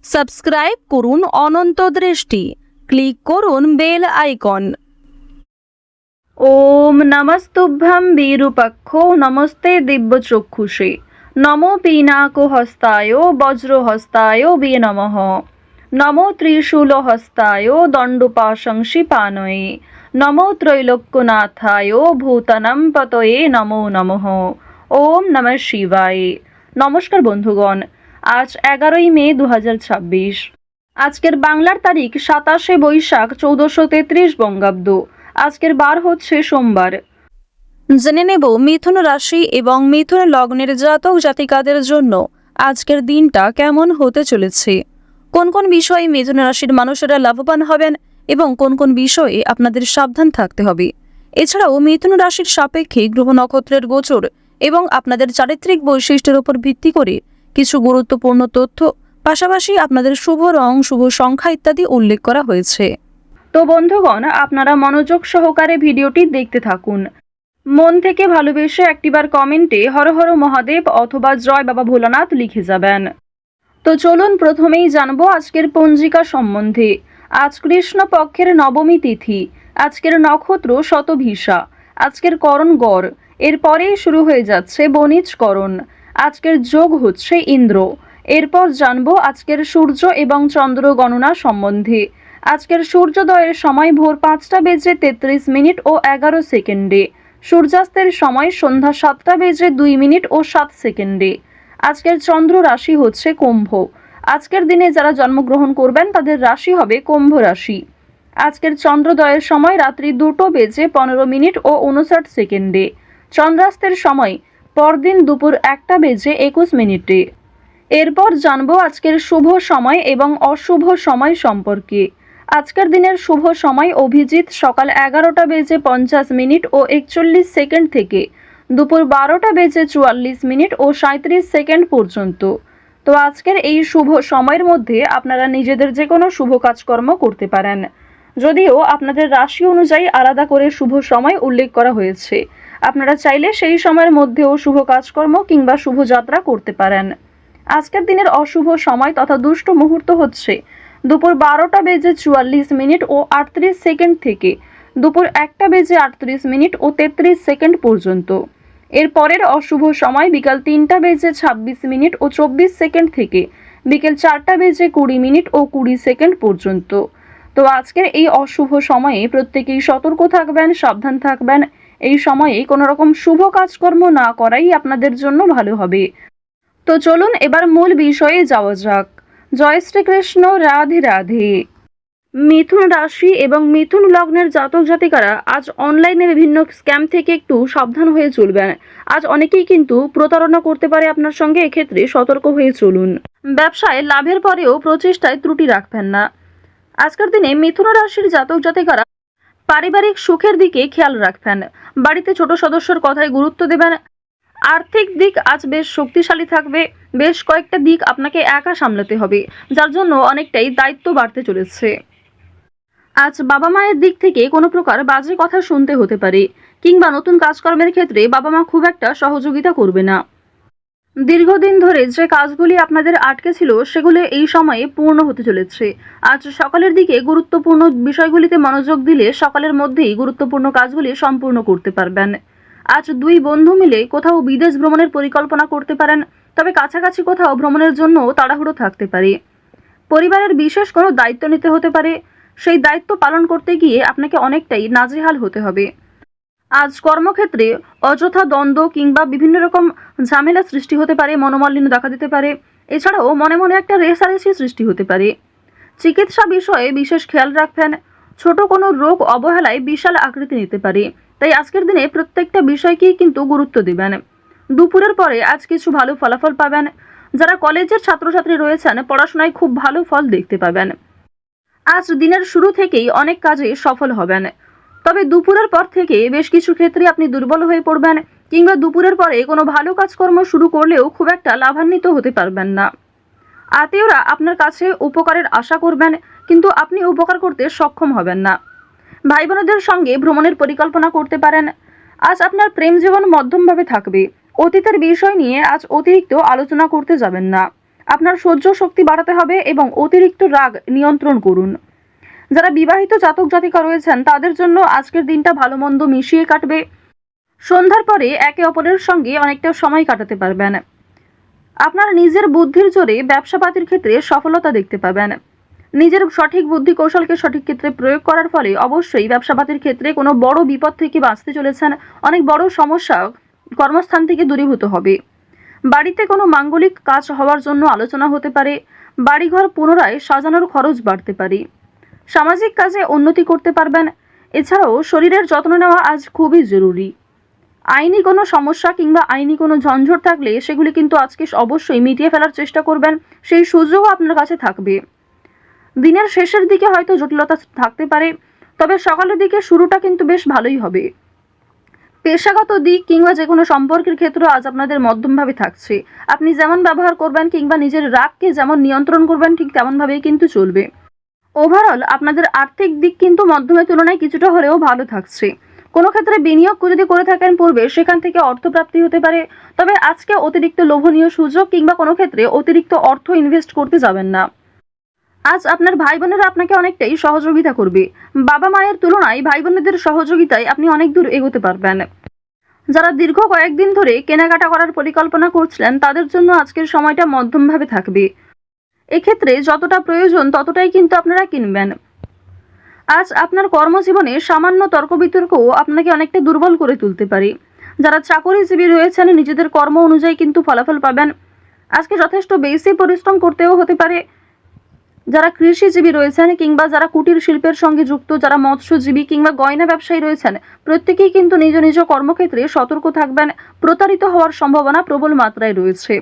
Subscribe করুন অনন্ত দৃষ্টি, click করুন বেল আইকন। ওম নমস্তুভ্যং বিরূপাক্ষো নমস্তে দিব্যচক্ষুষে নমো পিনাকো হস্তায় বজ্রহস্তায় বে নমঃ নমো ত্রিশূল হস্তায় দণ্ডপাশংসি পানয়ে নমো ত্রৈলোক্যনাথায় ভূতানাং পতয়ে নমো নমঃ। ওম নমঃ শিবায়। নমস্কার বন্ধুগণ, আজ 11ই মে 2026। আজকের বাংলার তারিখ 27শে বৈশাখ 1433 বঙ্গাব্দ। আজকের বার হচ্ছে সোমবার। জেনে নেব মিথুন রাশি এবং মিথুন লগ্নের জাতক জাতিকাদের জন্য আজকের দিনটা কেমন হতে চলেছে, কোন কোন বিষয়ে মিথুন রাশির মানুষেরা লাভবান হবেন এবং কোন কোন বিষয়ে আপনাদের সাবধান থাকতে হবে। এছাড়াও মিথুন রাশির সাপেক্ষে গ্রহ নক্ষত্রের গোচর এবং আপনাদের চারিত্রিক বৈশিষ্ট্যের উপর ভিত্তি করে কিছু গুরুত্বপূর্ণ তথ্য, পাশাপাশি আপনাদের শুভ রং, শুভ সংখ্যা ইত্যাদি উল্লেখ করা হয়েছে। তো বন্ধুগণ, আপনারা মনোযোগ সহকারে ভিডিওটি দেখতে থাকুন। মন থেকে ভালোবেসে একটিবার কমেন্টে হর হর মহাদেব অথবা জয় বাবা ভোলানাথ লিখে যাবেন। তো চলুন প্রথমেই জানবো আজকের পঞ্জিকা সম্বন্ধে। আজ কৃষ্ণ পক্ষের নবমী তিথি, আজকের নক্ষত্র শতভিষা, আজকের করণ গড়, এরপরেই শুরু হয়ে যাচ্ছে বণিজ করণ। আজকের যোগ হচ্ছে ইন্দ্র। এরপর জানবো আজকের সূর্য এবং চন্দ্র গণনা সম্বন্ধে। আজকের সূর্যোদয়ের সময় ভোর 5টা বেজে 33 মিনিট ও 11 সেকেন্ডে, সূর্যাস্তের সময় সন্ধ্যা 7টা বেজে 2 মিনিট ও 7 সেকেন্ডে। আজকের চন্দ্র রাশি হচ্ছে কুম্ভ। আজকের দিনে যারা জন্মগ্রহণ করবেন তাদের রাশি হবে কুম্ভ রাশি। আজকের চন্দ্রোদয়ের সময় রাত্রি 2টো বেজে 15 মিনিট ও 59 সেকেন্ডে, চন্দ্রাস্তের সময় পরদিন দুপুর 1টা বেজে 21 মিনিটে। এরপর জানবো আজকের শুভ সময় এবং অশুভ সময় সম্পর্কে। আজকের দিনের শুভ সময় অভিজিৎ সকাল 11টা বেজে 50 মিনিট ও 41 সেকেন্ড থেকে দুপুর 12টা বেজে 44 মিনিট ও 37 সেকেন্ড পর্যন্ত। তো আজকের এই শুভ সময়ের মধ্যে আপনারা নিজেদের যে কোনো শুভ কাজকর্ম করতে পারেন, যদিও আপনাদের রাশি অনুযায়ী আলাদা করে শুভ সময় উল্লেখ করা হয়েছে। আপনারা চাইলে সেই সময়ের মধ্যেও শুভ কাজকর্ম কিংবা শুভ যাত্রা করতে পারেন। আজকের দিনের অশুভ সময় তথা দুষ্ট মুহূর্ত হচ্ছে দুপুর 12টা বেজে 44 মিনিট ও 38 সেকেন্ড থেকে দুপুর 1টা বেজে 38 মিনিট ও 33 সেকেন্ড পর্যন্ত। এর পরের অশুভ সময় বিকাল 3টা বেজে 26 মিনিট ও 24 সেকেন্ড থেকে বিকেল 4টা বেজে 20 মিনিট ও 20 সেকেন্ড পর্যন্ত। তো আজকের এই অশুভ সময়ে প্রত্যেকেই সতর্ক থাকবেন, সাবধান থাকবেন। এই সময়ে কোনো রকম শুভ কাজকর্ম না করাই আপনাদের জন্য ভালো হবে। তো চলুন এবার মূল বিষয়ে যাওয়া যাক। জয় শ্রীকৃষ্ণ, রাধে রাধে। মিথুন রাশি এবং মিথুন লগ্নের জাতক জাতিকারা আজ অনলাইনে বিভিন্ন স্ক্যাম থেকে একটু সাবধান হয়ে চলবেন। আজ অনেকেই কিন্তু প্রতারণা করতে পারে আপনার সঙ্গে, এক্ষেত্রে সতর্ক হয়ে চলুন। ব্যবসায় লাভের পরেও প্রচেষ্টায় ত্রুটি রাখবেন না। আজকের দিনে মিথুন রাশির জাতক জাতিকারা পারিবারিক সুখের দিকে খেয়াল রাখবেন। বাড়িতে ছোট সদস্যর কথায় গুরুত্ব দেবেন। আর্থিক দিক আজ বেশ শক্তিশালী থাকবে। বেশ কয়েকটা দিক আপনাকে একা সামলাতে হবে, যার জন্য অনেকটাই দায়িত্ব বাড়তে চলেছে। আজ বাবা মায়ের দিক থেকে কোনো প্রকার বাজে কথা শুনতে হতে পারে, কিংবা নতুন কাজকর্মের ক্ষেত্রে বাবা মা খুব একটা সহযোগিতা করবে না। দীর্ঘদিন ধরে যে কাজগুলি আপনাদের আটকে ছিল সেগুলো এই সময়ে পূর্ণ হতে চলেছে। আজ সকালের দিকে গুরুত্বপূর্ণ বিষয়গুলিতে মনোযোগ দিলে সকালের মধ্যেই গুরুত্বপূর্ণ কাজগুলি সম্পূর্ণ করতে পারবেন। আজ দুই বন্ধু মিলে কোথাও বিদেশ ভ্রমণের পরিকল্পনা করতে পারেন, তবে কাছাকাছি কোথাও ভ্রমণের জন্য তাড়াহুড়ো থাকতে পারে। পরিবারের বিশেষ কোনো দায়িত্ব নিতে হতে পারে, সেই দায়িত্ব পালন করতে গিয়ে আপনাকে অনেকটাই নাজেহাল হতে হবে। আজ কর্মক্ষেত্রে অযথা দ্বন্দ্ব কিংবা বিভিন্ন রকম ঝামেলা সৃষ্টি হতে পারে, মনোমালিন্য দেখা দিতে পারে। এছাড়াও মনে মনে একটা রেষারেষি সৃষ্টি হতে পারে। চিকিৎসা বিষয়ে বিশেষ খেয়াল রাখবেন। ছোট কোনো রোগ অবহেলায় বিশাল আকৃতি নিতে পারে, তাই আজকের দিনে প্রত্যেকটা বিষয়কেই কিন্তু গুরুত্ব দিবেন। দুপুরের পরে আজ কিছু ভালো ফলাফল পাবেন। যারা কলেজের ছাত্রছাত্রী রয়েছেন পড়াশোনায় খুব ভালো ফল দেখতে পাবেন। আজ দিনের শুরু থেকেই অনেক কাজে সফল হবেন, তবে দুপুরের পর থেকে বেশ কিছু ক্ষেত্রে আপনি দুর্বল হয়ে পড়বেন, কিংবা দুপুরের পরে কোনো ভালো কাজকর্ম শুরু করলেও খুব একটা লাভান্বিত হতে পারবেন না। আত্মীয়রা আপনার কাছে উপকারের আশা করবেন, কিন্তু আপনি উপকার করতে সক্ষম হবেন না। ভাই বোনদের সঙ্গে ভ্রমণের পরিকল্পনা করতে পারেন। আজ আপনার প্রেম জীবন মধ্যমভাবে থাকবে। অতীতের বিষয় নিয়ে আজ অতিরিক্ত আলোচনা করতে যাবেন না। আপনার সহ্য শক্তি বাড়াতে হবে এবং অতিরিক্ত রাগ নিয়ন্ত্রণ করুন। যারা বিবাহিত জাতক জাতিকা রয়েছেন তাদের জন্য আজকের দিনটা ভালো মন্দ মিশিয়ে কাটবে। সন্ধ্যার পরে একে অপরের সঙ্গে অনেকটা সময় কাটাতে পারবেন। আপনার নিজের বুদ্ধির জোরে ব্যবসাপাতির ক্ষেত্রে সফলতা দেখতে পাবেন। নিজের সঠিক বুদ্ধি কৌশলকে সঠিক ক্ষেত্রে প্রয়োগ করার ফলে অবশ্যই ব্যবসাপাতির ক্ষেত্রে কোনো বড় বিপদ থেকে বাঁচতে চলেছেন। অনেক বড় সমস্যা কর্মস্থান থেকে দূরীভূত হবে। বাড়িতে কোনো মাঙ্গলিক কাজ হওয়ার জন্য আলোচনা হতে পারে। বাড়িঘর পুনরায় সাজানোর খরচ বাড়তে পারে। সামাজিক কাজে উন্নতি করতে পারবেন। এছাড়াও শরীরের যত্ন নেওয়া আজ খুবই জরুরি। আইনি কোনো সমস্যা কিংবা আইনি কোনো ঝঞ্ঝট থাকলে সেগুলি কিন্তু আজকে অবশ্যই মিটিয়ে ফেলার চেষ্টা করবেন। সেই সুযোগও আপনার কাছে থাকবে। দিনের শেষের দিকে হয়তো জটিলতা থাকতে পারে, তবে সকালের দিকে শুরুটা কিন্তু বেশ ভালোই হবে। পেশাগত দিক কিংবা যে কোনো সম্পর্কের ক্ষেত্রে আজ আপনাদের মধ্যমভাবে থাকছে। আপনি যেমন ব্যবহার করবেন কিংবা নিজের রাগকে যেমন নিয়ন্ত্রণ করবেন ঠিক তেমনভাবেই কিন্তু চলবে। ওভারঅল আপনাদের আর্থিক দিক কিন্তু মধ্যমের তুলনায় কিছুটা হলেও ভালো থাকছে। কোনো ক্ষেত্রে বিনিয়োগ যদি করে থাকেন পূর্বে সেখান থেকে অর্থপ্রাপ্তি হতে পারে, তবে আজকে অতিরিক্ত লোভনীয় সুযোগ কিংবা কোনো ক্ষেত্রে অতিরিক্ত অর্থ ইনভেস্ট করতে যাবেন না। আজ আপনার ভাই বোনেরা আপনাকে অনেকটাই সহযোগিতা করবে। বাবা মায়ের তুলনায় ভাই বোনেদের সহযোগিতায় আপনি অনেক দূর এগোতে পারবেন। যারা দীর্ঘ কয়েকদিন ধরে কেনাকাটা করার পরিকল্পনা করছিলেন তাদের জন্য আজকের সময়টা মধ্যমভাবে থাকবে। এক্ষেত্রে যতটা প্রয়োজন ততটাই কিন্তু আপনারা কিনবেন। আজ আপনার কর্মজীবনে সামান্য তর্ক বিতর্কও আপনাকে অনেকটা দুর্বল করে তুলতে পারে। যারা চাকরিজীবী রয়েছেন নিজেদের কর্ম অনুযায়ী কিন্তু ফলাফল পাবেন। আজকে যথেষ্ট বেশি পরিশ্রম করতেও হতে পারে। যারা কৃষিজীবী রয়েছেন কিংবা যারা কুটির শিল্পের সঙ্গে যুক্ত, যারা মৎস্যজীবী কিংবা গয়না ব্যবসায়ী রয়েছেন প্রত্যেকেই কিন্তু নিজ নিজ কর্মক্ষেত্রে সতর্ক থাকবেন। প্রতারিত হওয়ার সম্ভাবনা প্রবল মাত্রায় রয়েছে।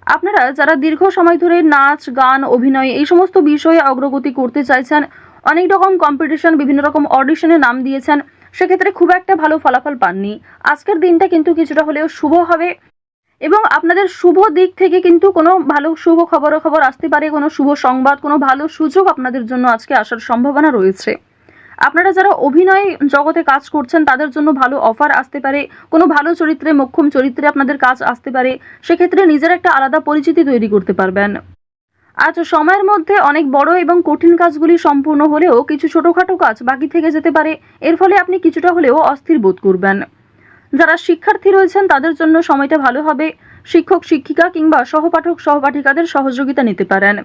আপনারা যারা দীর্ঘ সময় ধরে নাচ গান অভিনয় এই সমস্ত বিষয়ে অগ্রগতি করতে চাইছেন, অনেক রকম কম্পিটিশন বিভিন্ন রকম অডিশনে নাম দিয়েছেন, সেক্ষেত্রে খুব একটা ভালো ফলাফল পাননি। আজকের দিনটা কিন্তু কিছুটা হলেও শুভ হবে এবং আপনাদের শুভ দিক থেকে কিন্তু কোনো ভালো শুভ খবর আসতে পারে। কোনো শুভ সংবাদ, কোনো ভালো সুযোগ আপনাদের জন্য আজকে আসার সম্ভাবনা রয়েছে। আপনারা যারা অভিনয় জগতে কাজ করছেন তাদের জন্য ভালো অফার আসতে পারে। কোনো ভালো চরিত্রে, মোক্ষম চরিত্রে আপনাদের কাজ আসতে পারে। সেক্ষেত্রে নিজের একটা আলাদা পরিচিতি তৈরি করতে পারবেন। আজ সময়ের মধ্যে অনেক বড় এবং কঠিন কাজগুলি সম্পূর্ণ হলেও কিছু ছোটখাটো কাজ বাকি থেকে যেতে পারে। এর ফলে আপনি কিছুটা হলেও অস্থির বোধ করবেন। যারা শিক্ষার্থী রয়েছেন তাদের জন্য সময়টা ভালো হবে। শিক্ষক শিক্ষিকা কিংবা সহপাঠক সহপাঠিকাদের সহযোগিতা নিতে পারেন।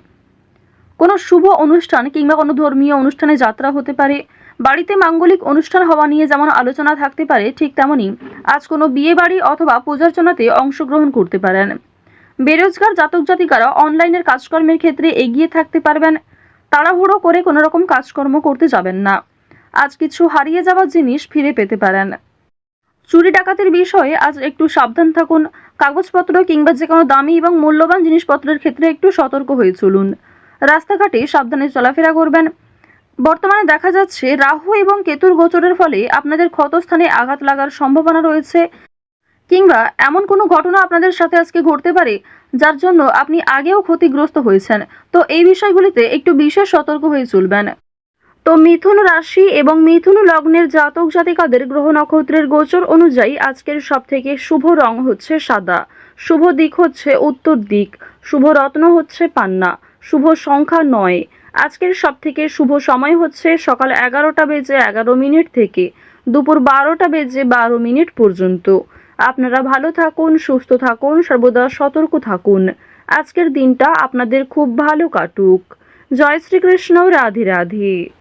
কোনো শুভ অনুষ্ঠান কিংবা কোনো ধর্মীয় অনুষ্ঠানে যাত্রা হতে পারে। বাড়িতে মাঙ্গলিক অনুষ্ঠান হওয়া নিয়ে যেমন আলোচনা থাকতে পারে ঠিক তেমনি আজ কোনো বিয়ে বাড়ি অথবা পূজার্চনাতে অংশগ্রহণ করতে পারেন। বেরোজগার জাতক জাতিকারা অনলাইনের কাজকর্মের ক্ষেত্রে এগিয়ে থাকতে পারবেন। তাড়াহুড়ো করে কোনো রকম কাজকর্ম করতে যাবেন না। আজ কিছু হারিয়ে যাওয়া জিনিস ফিরে পেতে পারেন। চুরি ডাকাতির বিষয়ে আজ একটু সাবধান থাকুন। কাগজপত্র কিংবা যে কোনো দামি এবং মূল্যবান জিনিসপত্রের ক্ষেত্রে একটু সতর্ক হয়ে চলুন। রাস্তাঘাটে সাবধানে চলাফেরা করবেন। বর্তমানে দেখা যাচ্ছে রাহু এবং কেতুর গোচরের ফলে আপনাদের ক্ষতস্থানে আঘাত লাগার সম্ভাবনা রয়েছে কিংবা এমন কোনো ঘটনা আপনাদের সাথে আজকে ঘটতে পারে যার জন্য আপনি আগেও ক্ষতিগ্রস্ত হয়েছেন। তো এই বিষয়গুলিতে একটু বিশেষ সতর্ক হয়ে চলবেন। তো মিথুন রাশি এবং মিথুন লগ্নের জাতক জাতিকাদের গ্রহ নক্ষত্রের গোচর অনুযায়ী আজকের সবথেকে শুভ রং হচ্ছে সাদা, শুভ দিক হচ্ছে উত্তর দিক, শুভ রত্ন হচ্ছে পান্না, শুভ সংখ্যা 9। আজকের সবথেকে শুভ সময় হচ্ছে সকাল 11:11 থেকে দুপুর 12:12 পর্যন্ত। আপনারা ভালো থাকুন, সুস্থ থাকুন, সর্বদা সতর্ক থাকুন। আজকের দিনটা আপনাদের খুব ভালো কাটুক। জয় শ্রীকৃষ্ণ। রাধে রাধে।